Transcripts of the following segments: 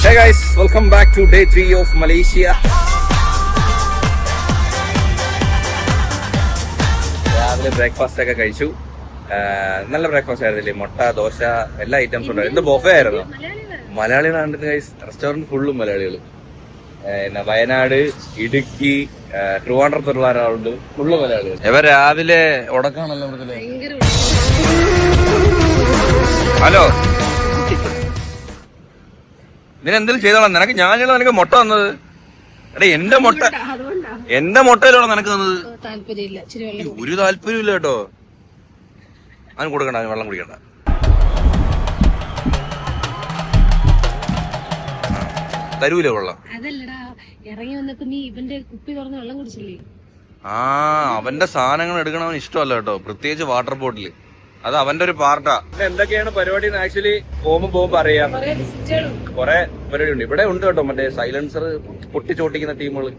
Hey guys, welcome back to day 3 of Malaysia. രാവിലെ breakfast ഒക്കെ കഴിച്ചു. നല്ല ബ്രേക്ക്ഫാസ്റ്റ് ആയിരുന്നില്ലേ? മുട്ട, ദോശ, എല്ലാ ഐറ്റംസും ഉണ്ടായിരുന്നു. എന്ത് ബൊഫേ ആയിരുന്നു. മലയാളികളാണ് ഗൈസ്. റെസ്റ്റോറന്റ് ഫുള്ളും മലയാളികൾ. പിന്നെ വയനാട്, ഇടുക്കി, ട്രിവാൻഡ്രത്തുള്ള ഒരാളുണ്ട്, ഫുള്ള് മലയാളികൾ. ഇവ രാവിലെ ഉടക്കാണല്ലോ മൃദുലേ. ഹലോ, നിനെന്തെങ്കിലും ചെയ്തോളാം. നിനക്ക് ഞാനുള്ള നിനക്ക് മുട്ട തന്നത്. എടേ എന്റെ മുട്ടയിലാണോ നിനക്ക് തന്നത്? ഒരു താല്പര്യം ഇല്ല കേട്ടോ. അവന് കൊടുക്കണ്ട, അവന് വെള്ളം കുടിക്കണ്ട. തരൂല വെള്ളം. ഇറങ്ങി വന്നപ്പോ നീ ഇവന്റെ കുപ്പി തുറന്ന് വെള്ളം കുടിച്ചില്ലേ? അവന്റെ സാധനങ്ങൾ എടുക്കണവൻ ഇഷ്ടമല്ല കേട്ടോ, പ്രത്യേകിച്ച് വാട്ടർ ബോട്ടില്. അത് അവന്റെ ഒരു പാർട്ടാ. എന്തൊക്കെയാണ് പരിപാടി ആക്ച്വലി പോകുമ്പോ അറിയാം. കൊറേ പരിപാടി ഉണ്ട് ഇവിടെ ഉണ്ട് കേട്ടോ. മറ്റേ സൈലൻസർ പൊട്ടിച്ചോട്ടിക്കുന്ന ടീമുകള്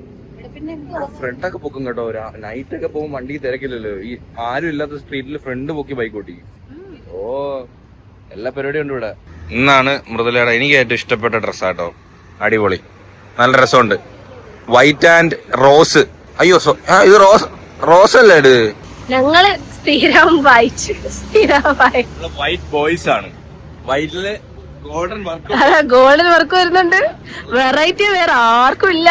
ഫ്രണ്ടൊക്കെ പൊക്കും കേട്ടോ. നൈറ്റ് ഒക്കെ പോകുമ്പോൾ വണ്ടി തിരക്കില്ലല്ലോ. ഈ ആരും ഇല്ലാത്ത സ്ട്രീറ്റിൽ ഫ്രണ്ട് പൊക്കി ബൈക്ക് ഓട്ടിക്കും. ഓ, എല്ലാ പരിപാടിയും ഉണ്ട് ഇവിടെ. ഇന്നാണ് മൃദുലയുടെ എനിക്ക് ഏറ്റവും ഇഷ്ടപ്പെട്ട ഡ്രസ്സാട്ടോ. അടിപൊളി, നല്ല രസമുണ്ട്. White and rose. അയ്യോ, ഇത് റോസ് അല്ലേ? ഇത് ഞങ്ങള് സ്ഥിരം വായിച്ചു. വൈറ്റ് ബോയ്സ് ആണ്. വൈറ്റില് ഗോൾഡൻ വർക്ക് വരുന്നുണ്ട്. വെറൈറ്റി വേറെ ആർക്കും ഇല്ല.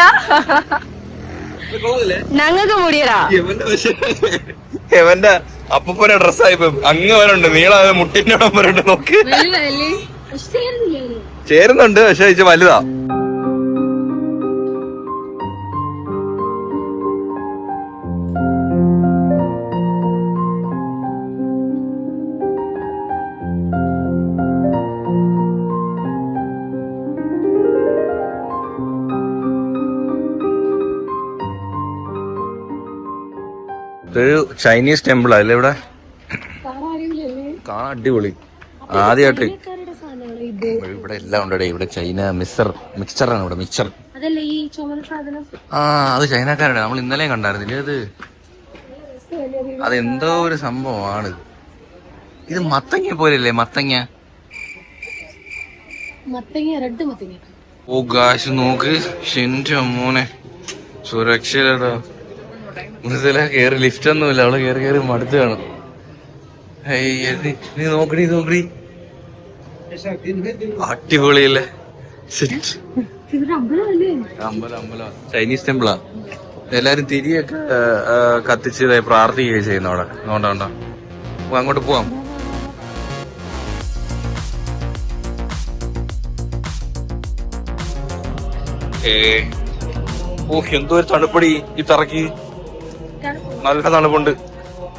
ഞങ്ങൾക്ക് മുടിയടാ. എവന്റെ അപ്പൂപ്പന്റെ ഡ്രസ്സായിപ്പോ അങ്ങ് വരണ്ട്, നീളാതെ മുട്ടിന്റെ ഇടം വരണ്ട്. നോക്ക്, ചേരുന്നുണ്ട്, പക്ഷെ ഇത് വലുതാ. ഇതൊരു ചൈനീസ് ടെമ്പിൾ അല്ലേ ഇവിടെ? കാണാൻ അടിപൊളി. ആദ്യമായിട്ട് ഇവിടെ എല്ലാം ഉണ്ടേ. ഇവിടെ ചൈന മിക്സറാണ് ഇവിടെ. മിക്സർ അത് ചൈനക്കാരുടെ. നമ്മൾ ഇന്നലെയും കണ്ടായിരുന്നില്ലേ അത്? അതെന്തോ ഒരു സംഭവമാണ്. ഇത് മത്തങ്ങ പോലെയല്ലേ? മത്തങ്ങ. ഓ ഗാശ് നോക്ക്, എന്റെ മോനെ സുരക്ഷയിലോ. മൃദുല കേറി, ലിഫ്റ്റ് ഒന്നുമില്ല. അവള് കേറി മടുത്ത് കാണും. നീ നോക്കടി. അടിപൊളിയല്ലേ? അമ്പലം ചൈനീസ് ടെമ്പിളാ. എല്ലാരും തിരിയൊക്കെ കത്തിച്ച് പ്രാർത്ഥിക്കുകയും ചെയ്യുന്നു അവിടെ. അതുകൊണ്ടാ അങ്ങോട്ട് പോവാം. ഓ, എന്തോ ഒരു തണുപ്പടി ഈ തറക്കി. നല്ല തണുപ്പുണ്ട്.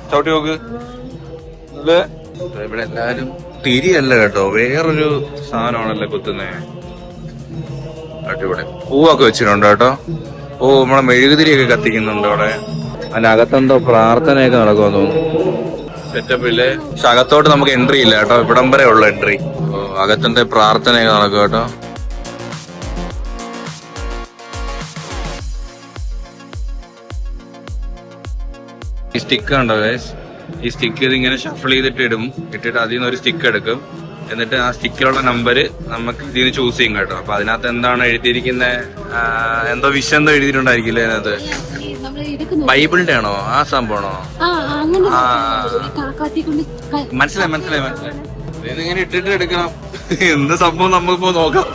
ചവിട്ടി നോക്ക്. ഇവിടെ എല്ലാരും തിരിയല്ല കേട്ടോ, വേറൊരു സാധനമാണല്ലോ കുത്തുന്നേ. അടിപൊളി. പൂവൊക്കെ വെച്ചിട്ടുണ്ട് കേട്ടോ. ഓ, നമ്മളെ മെഴുകുതിരിയൊക്കെ കത്തിക്കുന്നുണ്ട് അവിടെ. അതിനകത്തെന്തോ പ്രാർത്ഥനയൊക്കെ നടക്കുമെന്ന് തോന്നുന്നു. സെറ്റപ്പില്ലേ. പക്ഷെ അകത്തോട്ട് നമുക്ക് എൻട്രി ഇല്ല കേട്ടോ, ഇവിടം വരെ ഉള്ള എൻട്രി. ഓ, അകത്തെന്താ പ്രാർത്ഥനയൊക്കെ നടക്കും കേട്ടോ. ഈ സ്റ്റിക്ക് ഉണ്ടോ ഗൈസ്? ഈ സ്റ്റിക്ക് ഇതിങ്ങനെ ഷഫിൾ ഇട്ടിട്ട് അതിൽ നിന്ന് ഒരു സ്റ്റിക്ക് എടുക്കും. എന്നിട്ട് ആ സ്റ്റിക്കിലുള്ള നമ്പര് നമുക്ക് ഇതിന് ചൂസ് ചെയ്യും കേട്ടോ. അപ്പൊ അതിനകത്ത് എന്താണ് എഴുതിയിരിക്കുന്നത്, എന്തോ വിഷം എന്തോ എഴുതിയിട്ടുണ്ടായിരിക്കില്ലേ അതിനകത്ത്? ബൈബിളിന്റെ ആണോ ആ സംഭവമാണോ? മനസ്സിലായി. ഇതിങ്ങനെ ഇട്ടിട്ട് എടുക്കണം. എന്ത് സംഭവം നമുക്കിപ്പോ നോക്കാം.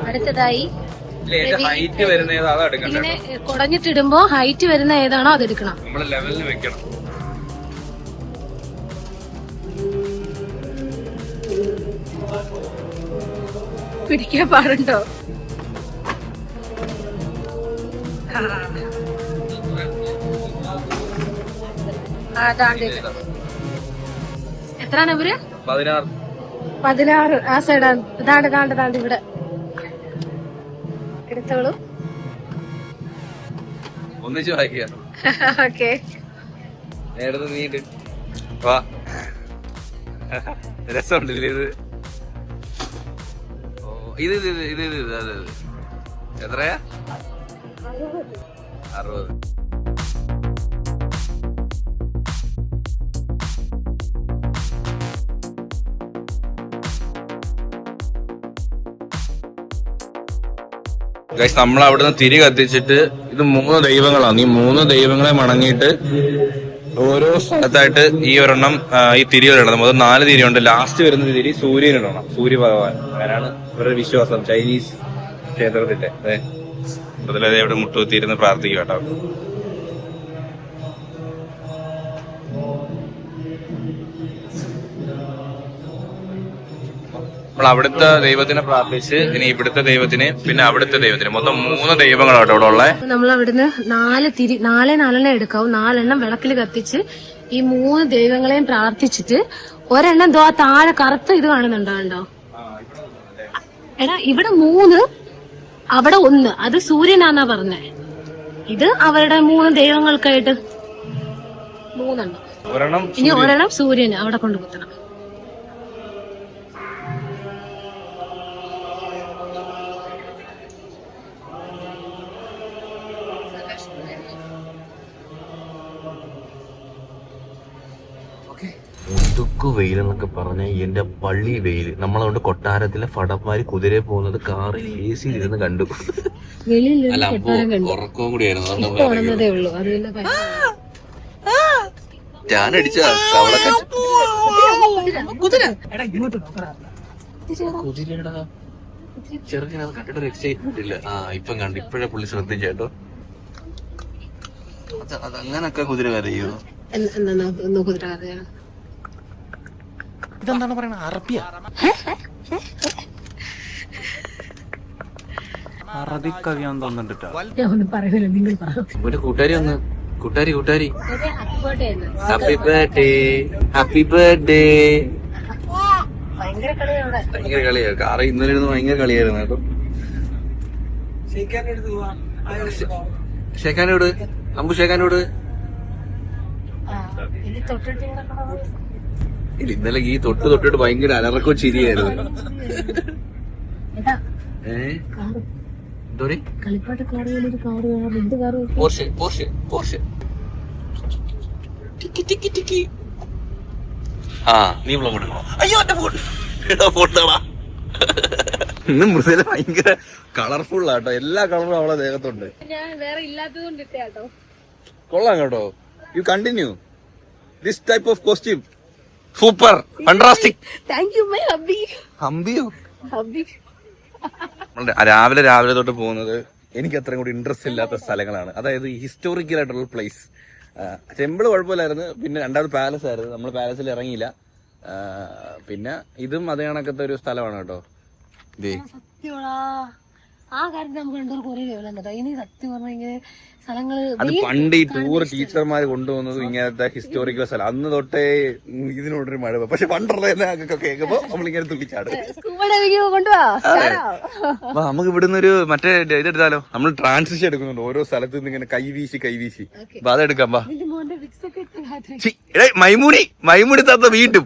അടുത്തതായി ഹൈറ്റ് വരുന്ന ഏതാ അതെടുക്കണം. ഇങ്ങനെ കുടഞ്ഞിട്ടിടുമ്പോ ഹൈറ്റ് വരുന്ന ഏതാണോ അതെടുക്കണം. നമ്മള് ലെവലിന് വെക്കണം. പിടിക്കാൻ പാടുണ്ടോ? എത്ര നമ്പര്? 16. ആ സൈഡാണ്. ഇതാണ്ട് ഇവിടെ എടുത്തോളൂ. ഒന്നിച്ച് വായിക്കുക. ഓക്കെ, നേരത്തെ നീട്ട് വാ. രസമുണ്ടല്ലേ ഇത്? ഇത് അതെ. എത്രയാ? 60. ഗൈസ് നമ്മൾ അവിടുന്ന് തിരി കത്തിച്ചിട്ട് ഇത് 3 ദൈവങ്ങളാണ്. ഈ 3 ദൈവങ്ങളെ മണങ്ങിയിട്ട് ഓരോ സ്ഥലത്തായിട്ട് ഈ ഒരെണ്ണം ഈ തിരികളിടണം. അത് 4 തിരിയുണ്ട്. ലാസ്റ്റ് വരുന്ന തിരി സൂര്യനിടണം, സൂര്യഭഗവാൻ. അങ്ങനെയാണ് ഇവരുടെ വിശ്വാസം, ചൈനീസ് ക്ഷേത്രത്തിന്റെ. അതിലത് ഇവിടെ മുട്ടുകുത്തിയിരുന്ന് പ്രാർത്ഥിക്കും കേട്ടോ. നമ്മൾ അവിടുത്തെ ദൈവത്തിനെ പ്രാർത്ഥിച്ച് ഇനി ഇവിടുത്തെ ദൈവത്തിന് പിന്നെ അവിടുത്തെ ദൈവത്തിന് മൊത്തം 3 ദൈവങ്ങളാട്ടോ ഇവിടെ ഉള്ളത്. നമ്മൾ അവിടുന്ന് 4 എടുക്കാവും. 4 വിളക്കിൽ കത്തിച്ച് ഈ 3 ദൈവങ്ങളെയും പ്രാർത്ഥിച്ചിട്ട് ഒരെണ്ണം ദോ താഴെ കറുത്ത ഇത് കാണുന്നുണ്ടോ? എടാ ഇവിടെ 3, അവിടെ 1. അത് സൂര്യനാന്നാ പറഞ്ഞേ. ഇത് അവരുടെ 3 ദൈവങ്ങൾക്കായിട്ട് 3 എണ്ണം. ഇനി ഒരെണ്ണം സൂര്യന് അവിടെ കൊണ്ട് കുത്തണം. മുതുക്കു വെയിലെന്നൊക്കെ പറഞ്ഞ എന്റെ പള്ളി വെയില്. നമ്മളതുകൊണ്ട് കൊട്ടാരത്തിലെ ഫടന്മാര് കുതിരയെ പോകുന്നത് കാറിൽ AC ഇരുന്ന് കണ്ടു. അല്ല ഉറക്കവും കൂടിയായിരുന്നു. ഞാനടിച്ച കുതിരയുടെ ചെറുക്കനത് കണ്ടിട്ട് എക്സൈറ്റ്മെന്റ് ഇല്ല. ഇപ്പം കണ്ടു, ഇപ്പഴേ പുള്ളി ശ്രദ്ധിച്ചേട്ടോ. അതങ്ങനൊക്കെ കുതിര കരയോ? കുതിര കരയോ? ഇതെന്താണ് പറയണ? അറബിയ? അറബി കവിയാന്ന് തോന്നുന്നുണ്ട്. ഒരു കൂട്ടുകാരി വന്ന്, കൂട്ടുകാരി ഹാപ്പി ബർത്ത്ഡേ, ഹാപ്പി ബർത്ത്ഡേ. ഭയങ്കര കളിയാ. കാറ് ഇന്നലെ ഇരുന്ന് ഭയങ്കര കളിയായിരുന്നു കേട്ടോ. ഷേഖാനോട് അമ്പു, ഷേഖാനോട്. ഇന്നലെ ഈ തൊട്ടിട്ട് ഭയങ്കര അലറക്കോ ചിരിയായിരുന്നു. നീ ഇന്ന് മൃദുല ഭയങ്കര കളർഫുൾ ആട്ടോ. എല്ലാ കളറും അവളെ ദേഹത്തുണ്ട്. കൊള്ളാം കേട്ടോ. You continue this type of costume. Super, fantastic. Thank you my hubby. ഹംബിയോ? ഹബ്ബി. രാവിലെ തൊട്ട് പോകുന്നത് എനിക്ക് അത്രയും കൂടി ഇൻട്രസ്റ്റ് ഇല്ലാത്ത സ്ഥലങ്ങളാണ്. അതായത് ഹിസ്റ്റോറിക്കൽ ആയിട്ടുള്ള പ്ലേസ്. ടെമ്പിൾ കുഴപ്പമില്ലായിരുന്നു. പിന്നെ രണ്ടാമത് പാലസ് ആയിരുന്നു. നമ്മൾ പാലസിൽ ഇറങ്ങിയില്ല. പിന്നെ ഇതും അതേ കണക്കത്തെ ഒരു സ്ഥലമാണ് കേട്ടോ. സത്യമാ, ആ കാര്യത്തിൽ നമുക്ക് രണ്ടു കുറേ കേവലം കേട്ടോ. ഇനി സത്യം പറഞ്ഞ ഇങ്ങനെ സ്ഥലങ്ങള് അത് പണ്ട് ഈ ടൂർ ടീച്ചർമാർ കൊണ്ടുപോകുന്നതും ഇങ്ങനത്തെ ഹിസ്റ്റോറിക്കൽ സ്ഥലം. അന്ന് തൊട്ടേ ഇതിനോടൊരു മഴ. പക്ഷെ പണ്ടൊക്കെ കേൾക്കുമ്പോ നമ്മളിങ്ങനെ തുള്ളിച്ചാടും. നമുക്ക് ഇവിടുന്ന് ഒരു മറ്റേ ഇതെടുത്താലോ? നമ്മൾ ട്രാൻസിഷൻ എടുക്കുന്നുണ്ട് ഓരോ സ്ഥലത്ത് നിന്ന് ഇങ്ങനെ കൈവീശി. അപ്പൊ അതെടുക്കാം. മൈമൂണി താത്ത വീണ്ടും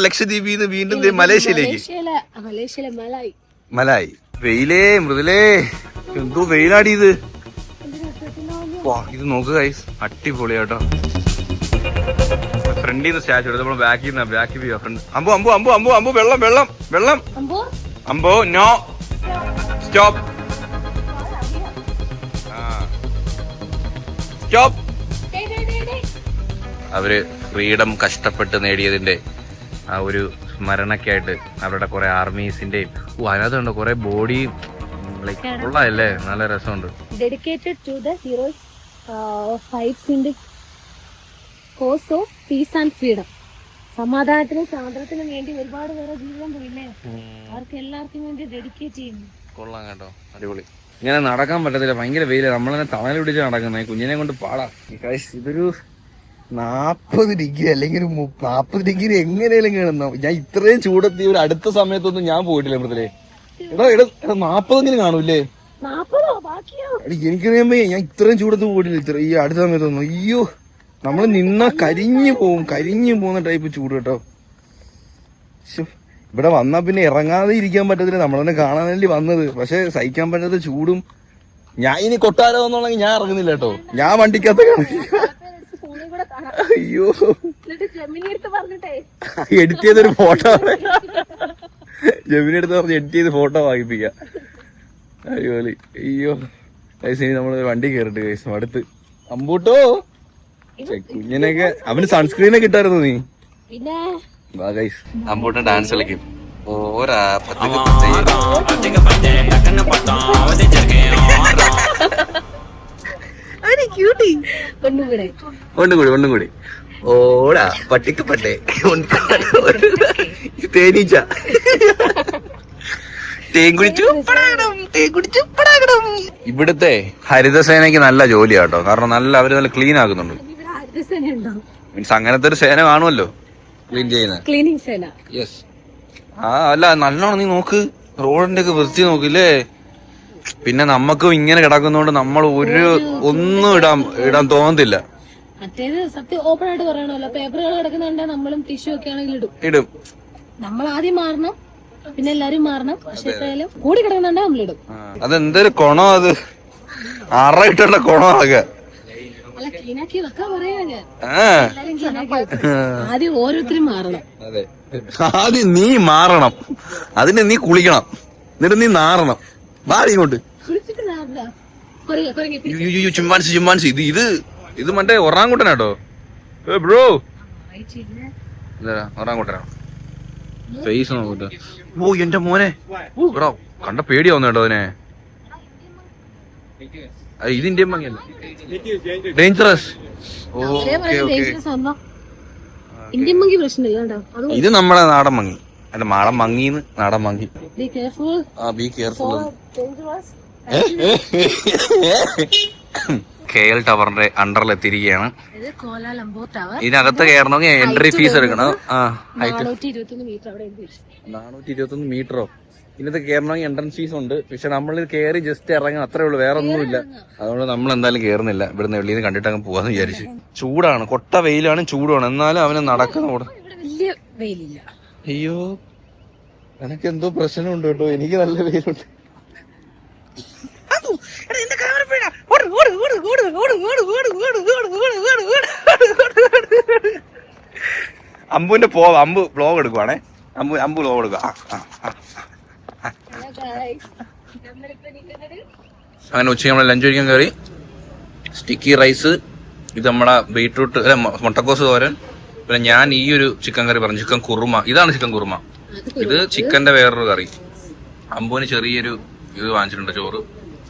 ലക്ഷദ്വീപിൽ വീണ്ടും മലേഷ്യയിലേക്ക്. മലായി. വെയിലേ മൃദുലേ, എന്തോ വെയിലാടി ഇത്. ഇത് നോക്കുക ഗൈസ്, അടിപൊളിയാട്ടോ. ഫ്രണ്ടിൽ നിന്ന് സ്റ്റാച്ചു എടുത്ത് നമ്മൾ ബാക്കിൽ വ്യൂ. ഫ്രണ്ട് അമ്പു വെള്ളം. അമ്പോ നോ സ്റ്റോപ്പ്. അവര് ഫ്രീഡം കഷ്ടപ്പെട്ട് നേടിയതിന്റെ ആ ഒരു സ്മരണക്കായിട്ട് അവരുടെ കുറെ ആർമീസിന്റെയും അതിനകത്തുണ്ട് കുറെ ബോഡി ഉള്ളതല്ലേ. നല്ല രസമുണ്ട്. Dedicated to the heroes fights in the cause of peace and freedom. സമാധാനത്തിനും സ്വാതന്ത്ര്യത്തിനും വേണ്ടി ഒരുപാട് പേരെ ജീവിതം പോയില്ലേ. അവർക്ക് എല്ലാവർക്കും വേണ്ടി ഡെഡിക്കേറ്റ് ചെയ്യുന്നു. കൊള്ളാം കേട്ടോ, അടിപൊളി. ഇങ്ങനെ നടക്കാൻ പറ്റത്തില്ല, ഭയങ്കര വെയില്. നമ്മളെ തണൽ പിടിച്ച് നടക്കുന്നത്, കുഞ്ഞിനെ കൊണ്ട് പാടാ. ഇതൊരു 40 ഡിഗ്രി അല്ലെങ്കിൽ 40 ഡിഗ്രി എങ്ങനെയാലും കാണുന്നു. ഞാൻ ഇത്രയും ചൂടെത്തി ഒരു അടുത്ത സമയത്തൊന്നും ഞാൻ പോയിട്ടില്ല മൃദുലേ. എടാ 40 കാണൂല്ലേ? എനിക്കറിയാമ്പോ ഞാൻ ഇത്രയും ചൂടത്ത് പോയിട്ടില്ല ഈ അടുത്ത സമയത്തൊന്നും. അയ്യോ, നമ്മൾ നിന്നാ കരിഞ്ഞു പോകുന്ന ടൈപ്പ് ചൂട് കേട്ടോ. ഇവിടെ വന്നാ പിന്നെ ഇറങ്ങാതെ ഇരിക്കാൻ പറ്റത്തില്ല. നമ്മളെന്നെ കാണാൻ വേണ്ടി വന്നത്, പക്ഷെ സഹിക്കാൻ പറ്റാത്ത ചൂടും. ഞാൻ ഇനി കൊട്ടാരം എന്നുള്ളെങ്കിൽ ഞാൻ ഇറങ്ങുന്നില്ല കേട്ടോ. ഞാൻ വണ്ടിക്കകത്ത് അയ്യോ, എഡിറ്റ് ചെയ്തൊരു ഫോട്ടോ ജമിനി എടുത്ത് പറഞ്ഞ് എഡിറ്റ് ചെയ്ത് ഫോട്ടോ വാങ്ങിപ്പിക്കാം. അയ്യോലി അയ്യോ ഗൈസ് ഇനി നമ്മള് വണ്ടി കേറിട്ട് ഗൈസ് അടുത്ത് അമ്പൂട്ടോ കുഞ്ഞിനൊക്കെ അവന് സൺസ്ക്രീനൊക്കെ ഇട്ടായിരുന്നു നീ പിന്നെ വാ ഗൈസ് അമ്പൂട്ടൻ ഡാൻസ് കളിക്കും ഓരാ ഒന്നും കൂടി ഓടാ പട്ടിക്ക് പട്ടേ തേനീച്ച ഇവിടുത്തെ ഹരിതസേനയ്ക്ക് നല്ല ജോലിയാ കേട്ടോ. കാരണം അവര് നല്ല ക്ലീൻ ആക്കുന്നുണ്ട്. മീൻസ് അങ്ങനത്തെ ഒരു സേന കാണുമല്ലോ ക്ലീൻ ചെയ്യുന്ന ക്ലീനിങ് സേന. യെസ്. അല്ല നല്ലോണം നീ നോക്ക്, റോഡിന്റെ ഒക്കെ വൃത്തി നോക്കില്ലേ. പിന്നെ നമുക്കും ഇങ്ങനെ കിടക്കുന്നോണ്ട് നമ്മൾ ഒന്നും ഇടാൻ തോന്നത്തില്ല. മറ്റേത് സത്യം ഓപ്പൺ ആയിട്ട് പറയണല്ലോ, പേപ്പറുകൾ കിടക്കുന്നുണ്ട് നമ്മളും ടിഷ്യൂ ഒക്കെ ആണെങ്കിൽ ഇടും. നമ്മൾ ആദ്യം മാറണം, പിന്നെ എല്ലാരും മാറണം. പക്ഷെ എത്രയായാലും കൂടി കിടക്കുന്നുണ്ട് നമ്മളിടും. അതെന്തൊരു കൊണോ അത്, അറയിട്ടുള്ള കൊണോ ആകെ. അല്ല ക്ലീനാക്കി വെക്കാൻ പറയാ എല്ലാരും ക്ലീനാക്കി വെക്കും. ആദ്യം ഓരോരുത്തരും മാറണം. അതെ, ആദ്യം നീ മാറണം, അതിന് നീ കുളിക്കണം, എന്നിട്ട് നീ നാറണം. മാറി ഇങ്ങോട്ട്. കുളിച്ചിട്ട് നാറില്ല. ചിമ്പാൻസി ഇത് മറ്റേ ഒറാങ്കുട്ടനാട്ടോ ബ്രോ. ഒറാങ്കുട്ടനാ ഫേസ് നോക്കട്ടെ. ഓ എന്റെ മോനെ എടാ കണ്ട പേടിയാവുന്ന കേട്ടോ അതിനെ. ഇത് ഇന്ത്യൻ ഭംഗിയല്ല, ഡേഞ്ചറസ്. ഇന്ത്യൻ മങ്കി പ്രശ്നമില്ല കേട്ടോ. ഇത് നമ്മുടെ നാടൻ മങ്ങി. അല്ല നാടൻ മങ്ങിന്ന് നാടൻ മങ്ങി. Be careful. KL ടവറിന്റെ അണ്ടറിൽ എത്തിയിരിക്കുകയാണ്. ഇതിനകത്ത് കയറണമെങ്കിൽ എൻട്രി ഫീസ് എടുക്കണം. 421 മീറ്ററോ? ഇതിനകത്ത് കയറണമെങ്കിൽ എൻട്രൻസ് ഫീസ് ഉണ്ട്. പക്ഷെ നമ്മൾ കയറി ജസ്റ്റ് ഇറങ്ങാൻ അത്രേ ഉള്ളൂ, വേറെ ഒന്നുമില്ല. അതുകൊണ്ട് നമ്മൾ എന്തായാലും കയറുന്നില്ല. ഇവിടുന്ന് വെളിയിൽ നിന്ന് കണ്ടിട്ട് അങ്ങ് പോവാന്ന് വിചാരിച്ചു. ചൂടാണ്, കൊട്ട വെയിലാണ്, ചൂടാണ്. എന്നാലും അവന് നടക്കുന്ന അയ്യോ എനക്ക് എന്തോ പ്രശ്നമുണ്ട് കേട്ടോ. എനിക്ക് നല്ല വെയിലുണ്ട്. അമ്പുവിന്റെ അമ്പു വ്ലോഗ് എടുക്കുവാണേ. അമ്പു വ്ലോഗ് എടുക്കുക. അങ്ങനെ ഉച്ചയ്ക്ക് നമ്മൾ ലഞ്ച് കഴിക്കാൻ കയറി. സ്റ്റിക്കി റൈസ്, ഇത് നമ്മുടെ ബീട്രൂട്ട് അല്ല മുട്ടക്കോസ് തോരൻ, പിന്നെ ഞാൻ ഈ ഒരു ചിക്കൻ കറി പറഞ്ഞു, ചിക്കൻ കുറുമ. ഇതാണ് ചിക്കൻ കുറുമ. ഇത് ചിക്കന്റെ വേറൊരു കറി. അമ്പുവിന് ചെറിയൊരു ഇത് വാങ്ങിച്ചിട്ടുണ്ട്, ചോറ്,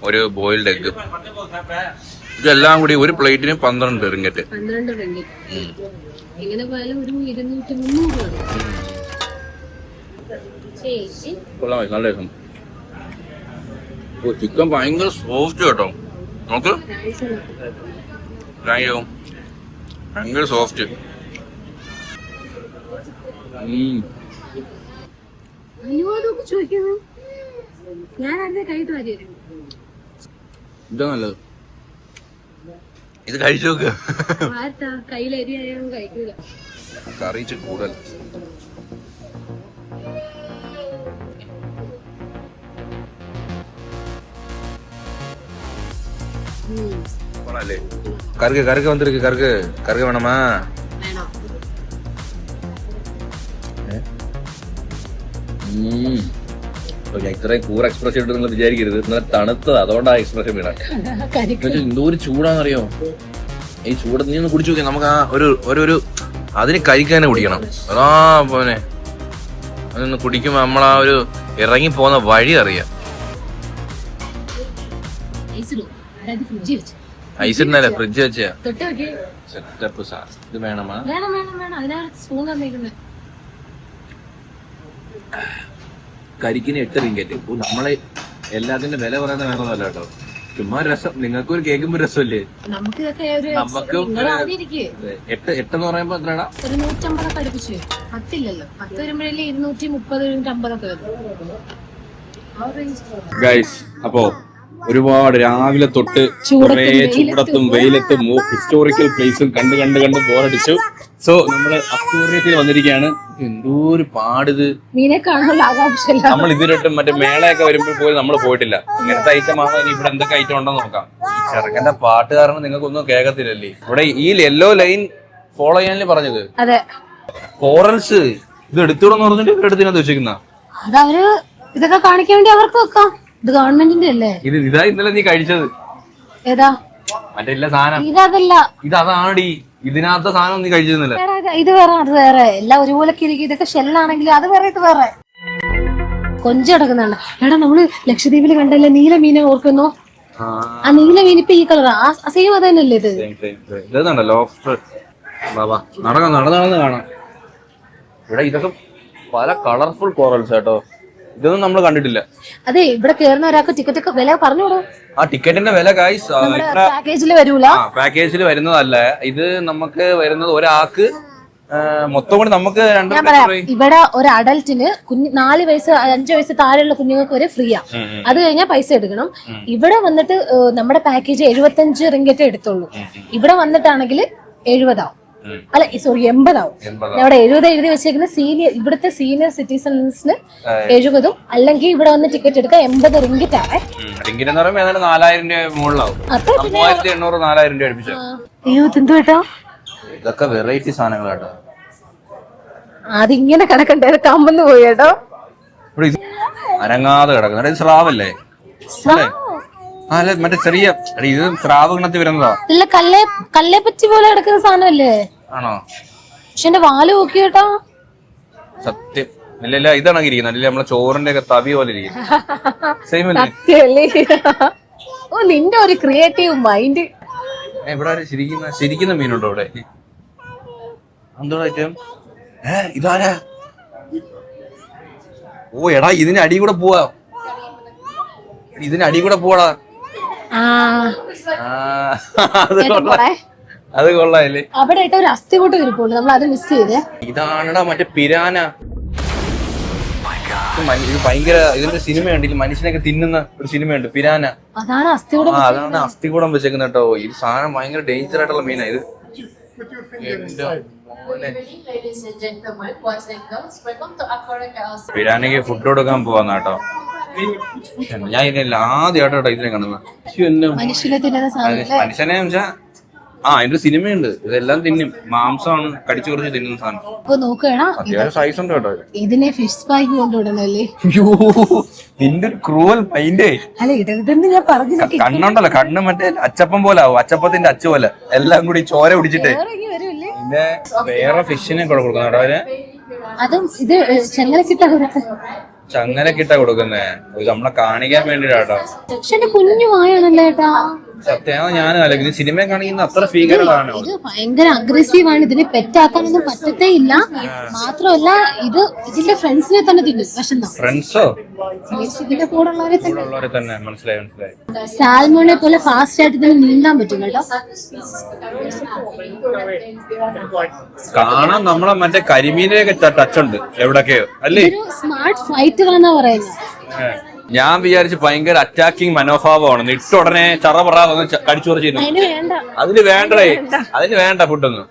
ഒരു ബോയിൽഡ് എഗ്. ഇതെല്ലാം കൂടി ഒരു പ്ലേറ്റിന് 12 റിംഗറ്റ്. കൊള്ളാം, നല്ല രസം. ചിക്കൻ ഭയങ്കര സോഫ്റ്റ് കേട്ടോ. നോക്ക്, ഭയങ്കര സോഫ്റ്റ്. ഇതാ നല്ലത്. ഇത് കഴിച്ചു നോക്ക്. കറി കൂടുതൽ. കറുക്ക് വന്നിരിക്ക്. കറുക്ക് വേണമാ? ഞാൻ ഇത്രയും കൂർ എക്സ്പ്രഷൻ ഇട്ട് നിങ്ങൾ വിചാരിക്കരുത്. ഇന്നലെ തണുത്തത്, അതുകൊണ്ടാ എക്സ്പ്രഷൻ വീണ. എന്തോ ഒരു ചൂടാന്നറിയോ ഈ ചൂട്. നീ ഒന്ന് കുടിച്ചു നോക്കിയാ നമുക്ക് ആ ഒരു അതിന് കരിക്കാനെ കുടിക്കണം. അതാ പോനെ അതൊന്ന് കുടിക്കുമ്പോ നമ്മളാ ഒരു ഇറങ്ങി പോകുന്ന വഴി അറിയാം. ഐസിരുന്നല്ലേ ഫ്രിഡ്ജ് വെച്ചാ സെറ്റപ്പ് സാർ. ഇത് വേണമാ? കരിക്കിന് 8 റിംഗറ്റ്. നമ്മളെ എല്ലാത്തിന്റെ വില പറയുന്ന വേറെ ഒന്നല്ല കേട്ടോ. ചുമ്മാ രസം. നിങ്ങൾക്കൊരു കേൾക്കുമ്പോ രസമല്ലേ? നമുക്കും 8 എന്ന് പറയുമ്പോ എത്രയാ? 150 അടുപ്പിച്ച്. 10 ഇല്ലല്ലോ. 10 വരുമ്പോഴല്ലേ 230, 250 വരും. ഗൈസ്, അപ്പോ ഒരുപാട് രാവിലെ തൊട്ട് കുറേ ചൂടത്തും വെയിലത്തും ഹിസ്റ്റോറിക്കൽ പ്ലേസും കണ്ട് ബോറടിച്ചു. സോ നമ്മള് അക്വേറിയത്തിൽ വന്നിരിക്കുകയാണ്. എന്തോ ഒരു പാടിത്. നമ്മൾ ഇതിലിട്ടും മറ്റേ മേളയൊക്കെ വരുമ്പോൾ പോലും നമ്മൾ പോയിട്ടില്ല. ഇങ്ങനത്തെ ഐറ്റം ആണോ ഇനി ഇവിടെ എന്തൊക്കെ ഐറ്റം ഉണ്ടെന്ന് നോക്കാം. ചെറുക്കന്റെ പാട്ട് കാരണം നിങ്ങൾക്കൊന്നും കേൾക്കത്തില്ലല്ലേ. ഇവിടെ ഈ യെല്ലോ ലൈൻ ഫോളോ ചെയ്യാനല്ലേ പറഞ്ഞത്? കോറൽസ് ഇത് എടുത്തുകൂടെന്ന് പറഞ്ഞിട്ട് ഇവരെടുത്തിനാ ഉദ്ദേശിക്കുന്ന. ഇതൊക്കെ കാണിക്കാൻ വേണ്ടി അവർക്ക് വെക്കാം. ഇത് ഗവൺമെന്റിന്റെ അല്ലേ? ഇതാ ഇന്നലെ നീ കഴിച്ചത്. ഏതാ മറ്റേ സാധനം ഇതല്ല, അതാണി. ഇതിനകത്ത സാധനം നീ കഴിച്ചിരുന്നില്ല. ഇത് വേറെ അത് വേറെ, എല്ലാം ഒരുപോലെ ഇരിക്കും. ഇതൊക്കെ ഷെല്ലാണെങ്കിൽ അത് വേറെ ഇത് വേറെ. കൊഞ്ച് കിടക്കുന്നുണ്ട്. എടാ നമ്മള് ലക്ഷദ്വീപില് കണ്ടല്ലേ നീല മീനെ ഓർക്കുന്നോ? ആ നീല മീൻ ഇപ്പൊ ഈ കളറാ, ആ സെയിം അത് തന്നെയല്ലേ ഇത്? ലോബ്സ്റ്റർ നടന്ന് കാണാം. ഇവിടെ ഇതൊക്കെ പല കളർഫുൾ കോറൽസ് കേട്ടോ. ഇതൊന്നും നമ്മൾ കണ്ടിട്ടില്ല. അതെ, ഇവിടെ കേറുന്ന ഒരാൾക്ക് ടിക്കറ്റ് ഒക്കെ വില പറഞ്ഞോളൂ. ആ ടിക്കറ്റിന്റെ വില ഗൈസ് പാക്കേജിൽ വരൂല, പാക്കേജിൽ വരുന്നതല്ല. ഇത് നമുക്ക് വരുന്നത് ഒരാൾക്ക് മൊത്തം കൂടി നമുക്ക് ഇവിടെ ഒരു അഡൽറ്റിന് 4 വയസ്സ് 5 വയസ്സ് താഴെയുള്ള കുഞ്ഞുങ്ങൾക്ക് വരെ ഫ്രീയാ. അത് കഴിഞ്ഞാൽ പൈസ എടുക്കണം. ഇവിടെ വന്നിട്ട് നമ്മുടെ പാക്കേജ് 75 റിംഗറ്റേ എടുത്തുള്ളൂ. ഇവിടെ വന്നിട്ടാണെങ്കിൽ 70 ആവും. അല്ല സോറി 80 ആവും. അവിടെ 70 എഴുതി വെച്ചേക്കുന്ന ഇവിടുത്തെ സീനിയർ സിറ്റിസൺസിന് 70ഉം, അല്ലെങ്കിൽ ഇവിടെ വന്ന് ടിക്കറ്റ് എടുക്കാൻ 80 റിംഗറ്റ് ആവേ. റിംഗറ്റ് എന്ന് പറയുമ്പോൾ 4000 രൂപ മുകളിലാവും. 3800-4000 രൂപ അടുപ്പിച്ചു. അയ്യോ എന്തു കേട്ടോ, ഇതൊക്കെ വെറൈറ്റി സാധനങ്ങളാട്ടോ. അതിങ്ങനെ കിടക്കണ്ടേ, കമ്പന്ന് പോയി കേട്ടോ. അനങ്ങാതെ കിടക്കുന്നത് ഇത് സ്രാവല്ലേ? അല്ല മറ്റേ ചെറിയ ഇത് സ്രാവ് ഗണത്തിൽ വരുന്നതാ. ഇല്ല, കല്ലേപ്പറ്റി പോലെ കിടക്കുന്ന സാധനമല്ലേ? ആണോ? പക്ഷെ എന്റെ വാല് നോക്കി കേട്ടോ. സത്യം ഇല്ല, ഇതാണ് ഇരിക്കുന്നത്. അല്ലെ നമ്മളെ ചോറിന്റെ ഒക്കെ തവി പോലെ ഇരിക്കുന്നത്. സത്യല്ലേ? ഓ നിന്റെ ഒരു ക്രിയേറ്റീവ് മൈൻഡ്. ഇവിടെ ശരിക്കുന്ന മീനുണ്ടോ ഇവിടെ? എന്തോടാ ഐറ്റം? ഇതാരാ? ഓ എടാ, ഇതിന് അടി കൂടെ പോവാ. ഇതിന് അടി കൂടെ പോടാ. അത് കൊള്ളാല്ലേ? അവിടെ ഒരു അസ്ഥി കൂട്ട് ഇരിപ്പുണ്ട്, നമ്മൾ അത് മിസ് ചെയ്തേ. ഇതാണടാ മറ്റേ പിരാന. ഇത് ഭയങ്കര ഇതിന്റെ സിനിമ കണ്ടില്ല, മനുഷ്യനൊക്കെ തിന്നുന്ന ഒരു സിനിമയുണ്ട് പിരാന. അതാണ് അസ്ഥികൂടം. അതാണ് അസ്ഥികൂടം വെച്ചേക്കുന്ന കേട്ടോ. ഇത് സാധനം ഭയങ്കര ഡേഞ്ചർ ആയിട്ടുള്ള മീനാ ഇത്. പിരാനയ്ക്ക് ഫുഡ് കൊടുക്കാൻ പോവാന്ന കേട്ടോ. ഞാൻ ഇതിനെ ആദ്യമായിട്ടോ ഇതിനെ കാണുന്നത്. മനുഷ്യനെ വെച്ചാ അതിന്റെ സിനിമയുണ്ട്. ഇതെല്ലാം തിന്നും, മാംസമാണ് കടിച്ചു കുറച്ച് തിന്നുന്ന സാധനം. അത്യാവശ്യം സൈസ് ഉണ്ട് കേട്ടോ. ഇതിനെ ഫിഷ് സ്പാക്ക് കൊണ്ടുവിടണല്ലേ? നിന്റെ ഒരു ക്രൂവൽ മൈൻഡേ. അല്ല ഇതെന്ന് ഞാൻ പറഞ്ഞു. കണ്ണുണ്ടല്ലോ, കണ്ണ് മറ്റേ അച്ചപ്പം പോലെ ആവും, അച്ചപ്പത്തിന്റെ അച്ചു പോലെ എല്ലാം കൂടി ചോര പിടിച്ചിട്ടേ. പിന്നെ വേറെ ഫിഷിനെ കൂടെ കൊടുക്കുന്ന കേട്ടോ അവര്. അതും ഇത് ചങ്ങലക്കിട്ടാ കൊടുക്കുന്നേ. ഇത് നമ്മളെ കാണിക്കാൻ വേണ്ടിട്ടാട്ടോ. പക്ഷെ കുഞ്ഞു വായാണല്ലേ ഏട്ടാ? സത്യം ഞാൻ ഇത് സിനിമ കാണിക്കുന്ന അത്ര ഭീകരമാണ്. ഇത് ഭയങ്കര അഗ്രസീവ് ആണ്. ഇതിനെ പെറ്റാക്കാനൊന്നും പറ്റത്തേ ഇല്ല. മാത്രമല്ല ഇത് ഇതിന്റെ ഫ്രണ്ട്സിനെ തന്നെ തിന്നും. വിശന്നോ? ഫ്രണ്ട്സോ? ഇതിന്റെ കൂടെ ഉള്ളവരെ തന്നെ. മനസ്സിലായി. സാൽമോനെ പോലെ ഫാസ്റ്റ് ആയിട്ട് ഇതിന് നീന്താൻ പറ്റും കേട്ടോ. കാണാൻ നമ്മളെ മറ്റേ കരിമീനെയൊക്കെ ടച്ച് ഉണ്ട് എവിടൊക്കെയോ അല്ലേ? സ്മാർട്ട് ഫൈറ്ററാന്നാ പറയുന്നത്. ഞാൻ വിചാരിച്ചു ഭയങ്കര അറ്റാക്കിംഗ് മനോഭാവമാണ്. ഇട്ട ഉടനെ ചറപറാന്ന് കടിച്ചു കുറച്ചിരുന്നു. അതിന് വേണ്ടേ, അതിന് വേണ്ട ഫുഡൊന്നും.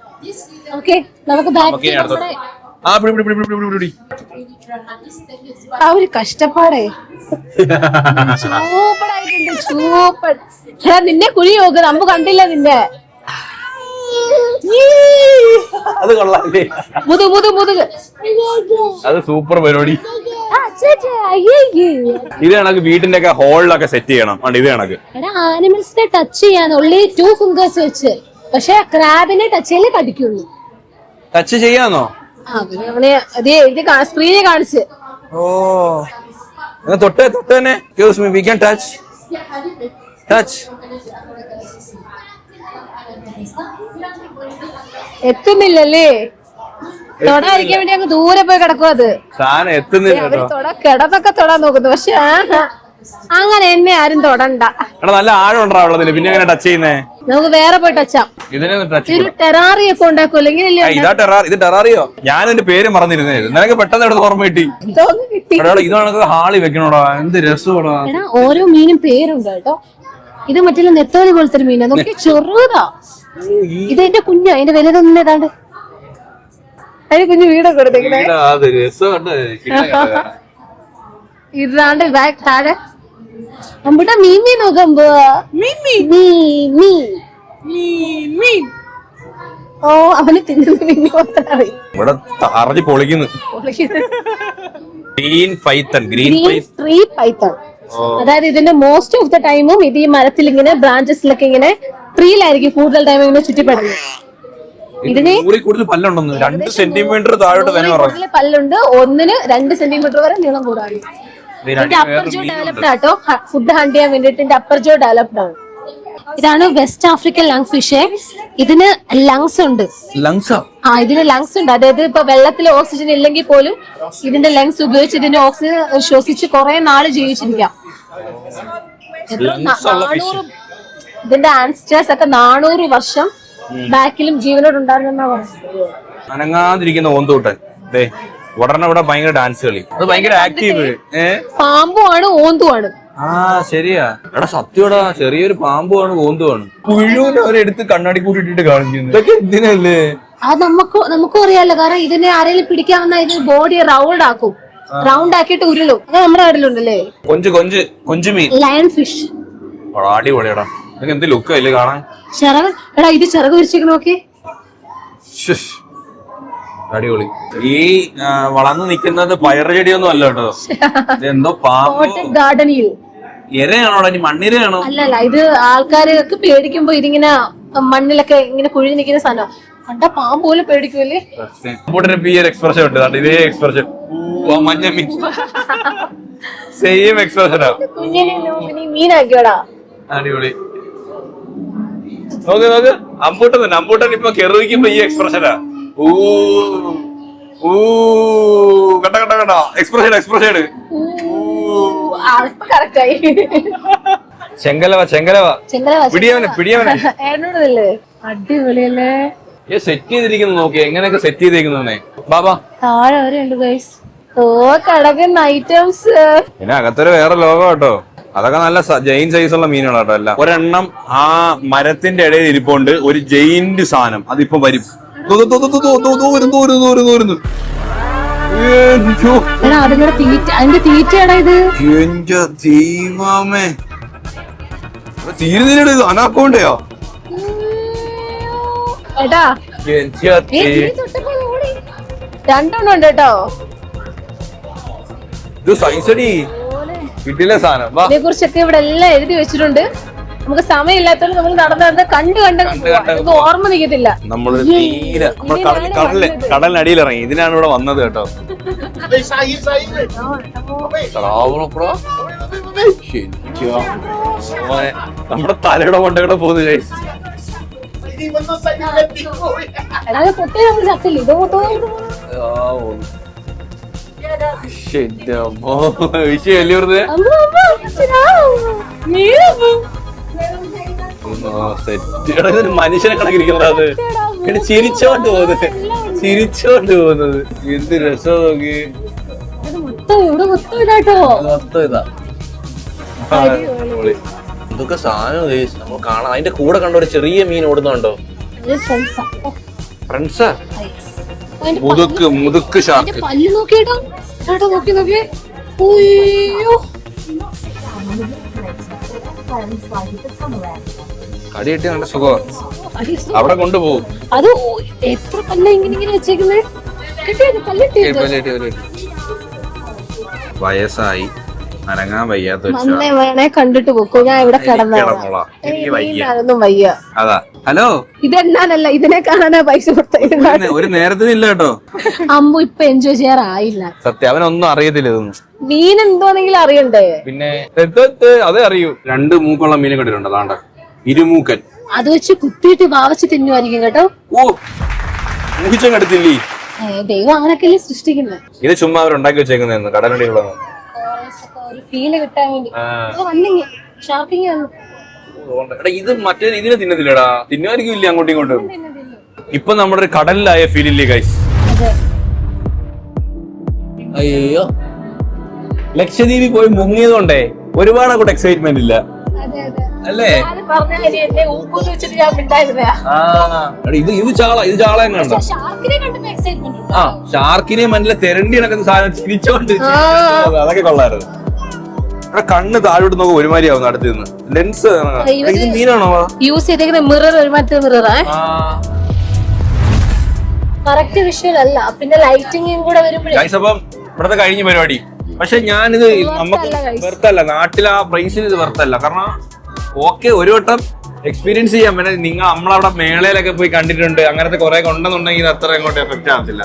ആ ഒരു കഷ്ടപ്പാടേ സൂപ്പറായിട്ടുണ്ട്. സൂപ്പർ. നിന്നെ കുഴി നോക്ക്, നമ്മ കണ്ടില്ല നിന്നെ. അത് കൊള്ളാല്ലേ? അത് സൂപ്പർ പരിപാടി. ഇത് കണക്ക് വീട്ടിന്റെ ഒക്കെ ഹോളിലൊക്കെ സെറ്റ് ചെയ്യണം. ഇത് കണക്ക് ആനിമൽസിനെ ടച്ച് ചെയ്യാൻ only 2 fingers വെച്ച്. പക്ഷെ ക്രാബിനെ ടച്ച് ചെയ്യലേ കടിക്കുള്ളൂ. ടച്ച് ചെയ്യാന്നോ? സ്ക്രീനെ കാണിച്ച്. ഓ തൊട്ട് തന്നെ we can touch. എത്തുന്നില്ലല്ലേ? തൊടാതിരിക്കാൻ വേണ്ടി അങ്ങ് ദൂരെ പോയി കിടക്കും. അത് സാധനം എത്തുന്നില്ല. കിടന്നൊക്കെ തൊടാൻ നോക്കുന്നു. പക്ഷെ അങ്ങനെ എന്നെ ആരും തൊടണ്ട. നല്ല ആഴം ഉണ്ടാ വെള്ളത്തില്. പിന്നെ എങ്ങനെ ടച്ച് ചെയ്യുന്നേ? നമുക്ക് വേറെ പോയി ടച്ചാം. ടെറാറിയൊക്കെ ഉണ്ടാക്കുമല്ലോ. ഇങ്ങനെയല്ലേ? ഇത് ടെറാറിയോ? ഞാൻ എന്റെ പേര് മറന്നിരുന്നേ. നിനക്ക് പെട്ടെന്ന് എടുത്ത് ഓർമ്മ കിട്ടി. ഇതാണ് ഹാളി വെക്കണോടാ. എന്ത് രസമാടാ. ഓരോ മീനും പേരുണ്ട് കേട്ടോ. ഇത് മറ്റുള്ള നെത്തോലി പോലത്തെ ഒരു മീനാ. നോക്കി ചെറുതാ. ഇത് എന്റെ കുഞ്ഞാ. അതിന്റെ വലുതൊന്നും ഏതാണ്ട് അതിന് കുഞ്ഞു വീടൊക്കെ കൊടുത്തേക്കണേ. ഇതാണ്ട് താഴെ നമ്മുടെ മീമി നോക്കുമ്പോ ഓ അവന് തിന്നുന്ന മീമി ഇവിടെ അറിഞ്ഞ് പൊളിക്കുന്നു. Green Python. അതായത് ഇതിന്റെ മോസ്റ്റ് ഓഫ് ദ ടൈമും ഇത് ഈ മരത്തിൽ ഇങ്ങനെ ബ്രാഞ്ചസിലൊക്കെ ഇങ്ങനെ ട്രീയിലായിരിക്കും കൂടുതൽ ടൈം ഇങ്ങനെ ചുറ്റിപ്പെടുന്നത്. ഇതിന് കൂടുതൽ പല്ലുണ്ടെന്ന് 2 സെന്റിമീറ്റർ താഴോട്ട് തന്നെ കൂടുതൽ പല്ലുണ്ട്, 1 2 സെന്റിമീറ്റർ വരെ നീളം കൂടാണ്. ഇതിന്റെ അപ്പർ ജോ ഡെവലപ്ഡ് ആട്ടോ, ഫുഡ് ഹണ്ട് ചെയ്യാൻ വേണ്ടിട്ട് അപ്പർ ജോ ഡെവലപ്ഡ് ആണ്. ഇതാണ് വെസ്റ്റ് ആഫ്രിക്കൻ ലങ് ഫിഷ്. ഇതിന് ലങ്സ് ഉണ്ട്. ഇതിന് ലങ്സ് ഉണ്ട്. അതായത് ഇപ്പൊ വെള്ളത്തിൽ ഓക്സിജൻ ഇല്ലെങ്കിൽ പോലും ഇതിന്റെ ലങ്സ് ഉപയോഗിച്ച് ഇതിന്റെ ഓക്സിജൻ ശ്വസിച്ച് കുറെ നാള് ജീവിച്ചിരിക്കാം. ഇതിന്റെ ആൻസ്റ്റേഴ്സ് ഒക്കെ 400 വർഷം ബാക്കിലും ജീവനോടുണ്ടായിരുന്ന പറഞ്ഞു. അനങ്ങാതിരിക്കുന്ന ഓന്തൂട്ടൻ ഉടനെ ഇവിടെ ഭയങ്കര ഡാൻസ് കളി, അത് ഭയങ്കര ആക്റ്റീവ്. പാമ്പുമാണ് ഓന്തുമാണ്. ശരിയാ എടാ, സത്യടാ, ചെറിയൊരു പാമ്പുമാണ് ഓന്തുമാണ്. പുഴുവിനെ അവരെടുത്ത് കണ്ണാടി കൂട്ടിട്ട് കാണിക്കുന്നു. ഇതൊക്കെ എന്തിനല്ലേ? അത് നമുക്കും അറിയാലോ. കാരണം ഇതിനെ ആരെങ്കിലും പിടിക്കാവുന്ന ഇത് ബോഡി റൗണ്ട് ആക്കും, റൗണ്ട് ആക്കിയിട്ട് ഉരുളും. അത് നമ്മുടെ നാട്ടിലുണ്ടല്ലേ കൊഞ്ച് മീൻ, ലയൺ ഫിഷ്. അടിപൊളിയടാ, ഇതൊക്കെ എന്ത് ലുക്കല്ലേ കാണാൻ. ചിറക് എടാ, ഇത് ചിറക് വിരിച്ചേക്ക് നോക്കി, അടിപൊളി. ഈ വളർന്നു നിക്കുന്നത് പയറ് ചെടിയൊന്നും അല്ല കേട്ടോ, ഇതെന്തോ പാമ്പ് ഗാർഡനിൽ ഇരയാണോടാ, ഇനി മണ്ണിരയാണോ? അല്ലല്ല, ഇത് ആൾക്കാരൊക്കെ പേടിക്കുമ്പോ ഇതിങ്ങനെ മണ്ണിലൊക്കെ ഇങ്ങനെ കുഴി നിൽക്കുന്ന സാധനം കണ്ട പാമ്പ് പോലും പേടിക്കൂല്ലേ. എക്സ്പ്രഷൻ ഉണ്ട്, ഇതേ എക്സ്പ്രഷൻ, മഞ്ഞ മീൻ സെയിം എക്സ്പ്രഷനാ. മീനാക്കിയോടാ, അടിപൊളി. നോക്ക് അമ്പൂട്ടൻ ഇപ്പൊ കെറുവിക്കുമ്പോ ഈ എക്സ്പ്രഷനാ. കണ്ട എക്സ്പ്രഷൻ ചെങ്കലവ പിടിയവനെ അടിപൊളിയല്ലേ. സെറ്റ് ചെയ്തിരിക്കുന്നു, നോക്കി എങ്ങനെയൊക്കെ സെറ്റ് ചെയ്തേക്കുന്നേ. ബാബാ താഴെ വരെയുണ്ട് ഗൈസ്. ഓ കിടക്കുന്ന ഐറ്റംസ്. പിന്നെ അകത്തൊരു വേറെ ലോകം കേട്ടോ, അതൊക്കെ നല്ല ജെയിൻ സൈസുള്ള മീനുകളാ കേട്ടോ. എല്ലാം ഒരെണ്ണം ആ മരത്തിന്റെ ഇടയിൽ ഇരിപ്പുണ്ട്, ഒരു ജെയിന്റ് സാധനം, അതിപ്പോ വരും. അതിന്റെ തീറ്റയാടാ ഇത്. എന്റെ ദൈവമേ, തീരുന്നില്ല, ഇത് അനാക്കോണ്ടയോ ഏട്ടാ. 2 ഉണ്ട് കേട്ടോ. ഇത് സൈസടി കിട്ടില്ല സാധനം. ഇതിനെ കുറിച്ചൊക്കെ ഇവിടെ എല്ലാം എഴുതി വെച്ചിട്ടുണ്ട്. നമുക്ക് സമയമില്ലാത്തവര് നമ്മൾ നടന്ന് കണ്ട് ഓർമ്മ നിൽക്കത്തില്ല. നമ്മള് തീരെ കടലിനടിയിൽ ഇറങ്ങി, ഇതിനാണ് ഇവിടെ വന്നത് കേട്ടോ. നമ്മുടെ തലയുടെ കൊണ്ടവിടെ പോകുന്നു. മനുഷ്യനെ കണക്കിരിക്കുന്നത്, അത് ചിരിച്ചോണ്ട് പോകുന്നത് എന്ത് രസം നോക്കി. ഇതൊക്കെ സാധനം നമ്മൾ കാണാം. അതിന്റെ കൂടെ കണ്ട ഒരു ചെറിയ മീൻ ഓടുന്നുണ്ടോ? ഫ്രണ്ട്സാ, മുതുക്ക് ഷാർക്ക്. പല്ല് നോക്കിയോ, നോക്കിയേ. കടി കിട്ടി നല്ല സുഖം, അവിടെ കൊണ്ടുപോകും. അത് എത്ര പല്ല ഇങ്ങനെ വെച്ചേക്കുന്നത്. വയസ്സായി അനങ്ങാൻ വയ്യാത്ത വേണേ കണ്ടിട്ട് പോക്കോ, ഞാൻ ഇവിടെ കിടന്നൊന്നും വയ്യ. അതാ. ഹലോ, ഇതെന്നാനല്ല, ഇതിനെ കാണാനാ പൈസ കൊടുത്ത. ഒരു നേരത്തിനില്ല കേട്ടോ. അമ്മു ഇപ്പൊ എൻജോയ് ചെയ്യാറായില്ല. സത്യം, അവനൊന്നും അറിയത്തില്ല ഇതൊന്നും. മീൻ എന്തോന്നെങ്കിലും അറിയണ്ടേ? പിന്നെ അതേ അറിയൂ. 2 മൂക്കുള്ള മീനെ കണ്ടിട്ടുണ്ട്, അതാണ്ട് ഇരുമൂക്കൻ. അത് വെച്ച് കുത്തിയിട്ട് വാവച്ച് തിന്നുമായിരിക്കും കേട്ടോ. ഓ, മൂഹിച്ചെടുത്തില്ലേ. ദൈവം അങ്ങനൊക്കെയല്ലേ സൃഷ്ടിക്കുന്നത്. ഇത് ചുമ്മാ അവരുണ്ടാക്കി വെച്ചേക്കുന്ന കടലടിയുള്ള ഫീല് കിട്ടാൻ വേണ്ടി. ഇത് മറ്റേ ഇതിനെ തിന്നത്തില്ലടാ, തിന്നുമായിരിക്കും ഇല്ല അങ്ങോട്ടും ഇങ്ങോട്ടും. ഇപ്പൊ നമ്മുടെ ഒരു കടലിലായ ഫീലില്ലേ ഗൈസ്. അയ്യോ, ലക്ഷദ്വീപിൽ പോയി മുങ്ങിയതുകൊണ്ടേ ഒരുപാട് അങ്ങോട്ട് എക്സൈറ്റ്മെന്റ് ഇല്ല അല്ലേ? ഇത് ചാള എങ്ങാണ്ടോ. ആ, ഷാർക്കിനെ മനസ്സിലെ തെരണ്ടി നടക്കുന്ന സാധനം ചിരിച്ചോണ്ട് അതൊക്കെ കൊള്ളായിരുന്നു. ഇവിടെ കണ്ണ് താഴോട്ട് നോക്കുക ഒരുമാതിരി ആവുന്നു അടുത്ത് നിന്ന്. ലെൻസ് ഇത് മീനാണോ യൂസ് ചെയ്തേക്കുന്ന മിറർ? ഒരു മറ്റേ മിററാ, കറക്റ്റ് വിഷ്വൽ അല്ല. പിന്നെ ലൈറ്റിംഗും കൂടെ വരുമ്പോഴേ. അപ്പം ഇവിടത്തെ കഴിഞ്ഞ പരിപാടി പക്ഷെ ഞാനിത് നമുക്ക് വെറുത്തല്ല, നാട്ടിൽ ആ പ്രൈസിന് ഇത് വെറുത്തല്ല. കാരണം ഓക്കെ ഒരു വട്ടം എക്സ്പീരിയൻസ് ചെയ്യാൻ പിന്നെ നിങ്ങൾ നമ്മളവിടെ മേളയിലൊക്കെ പോയി കണ്ടിട്ടുണ്ട്, അങ്ങനത്തെ കുറെ കൊണ്ടെന്നുണ്ടെങ്കിൽ ഇത് അത്ര അങ്ങോട്ട് എഫക്ട് ആവത്തില്ല.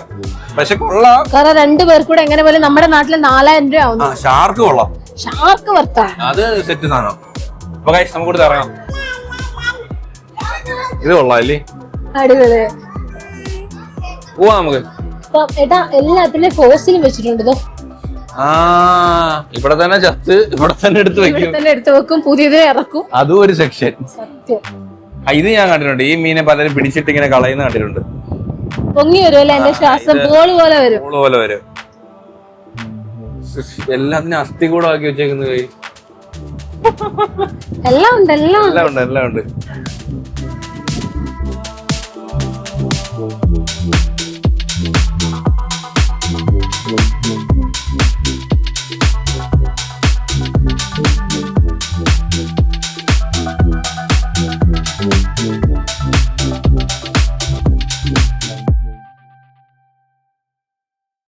പക്ഷെ കൊള്ളാം. കാരണം 2 പേർ കൂടെ എങ്ങനെ പോലെ നമ്മുടെ നാട്ടിൽ 4000 രൂപ ആവുന്നു. ഷാർക്ക് കൊള്ളാം, ഷാർക്ക് വർത്താ, അത് സെറ്റ് സാധനം. അപ്പൊ guys, നമുക്ക് കൂടെ ഇറങ്ങാം. ഇത് കൊള്ളാം അല്ലേ, അടിപൊളി. പോവാ നമുക്ക്. ഏട്ടാ എല്ലാത്തിലും ഫോസിലും വെച്ചിട്ടുണ്ട്. ഇവിടെ തന്നെ ചത്ത് ഇവിടെ തന്നെ എടുത്ത് വെക്കും, തന്നെ എടുത്തു വെക്കും, പുതിയത് ഇറക്കും. അതും ഒരു സെക്ഷൻ. സത്യം, ഇത് ഞാൻ കണ്ടിട്ടുണ്ട്. ഈ മീനെ പലരും പിടിച്ചിട്ട് ഇങ്ങനെ കളയുന്ന കണ്ടിട്ടുണ്ട്. പൊങ്ങി വരുമല്ലോ, എന്റെ ശ്വാസം ബോൾ പോലെ വരും. ബോൾ പോലെ വരും. എല്ലാത്തിനും അസ്ഥി കൂടെ ആക്കി വെച്ചേക്കുന്നത്. എല്ലാം ഉണ്ട്, എല്ലാം എല്ലാം ഉണ്ട്, എല്ലാം ഉണ്ട്.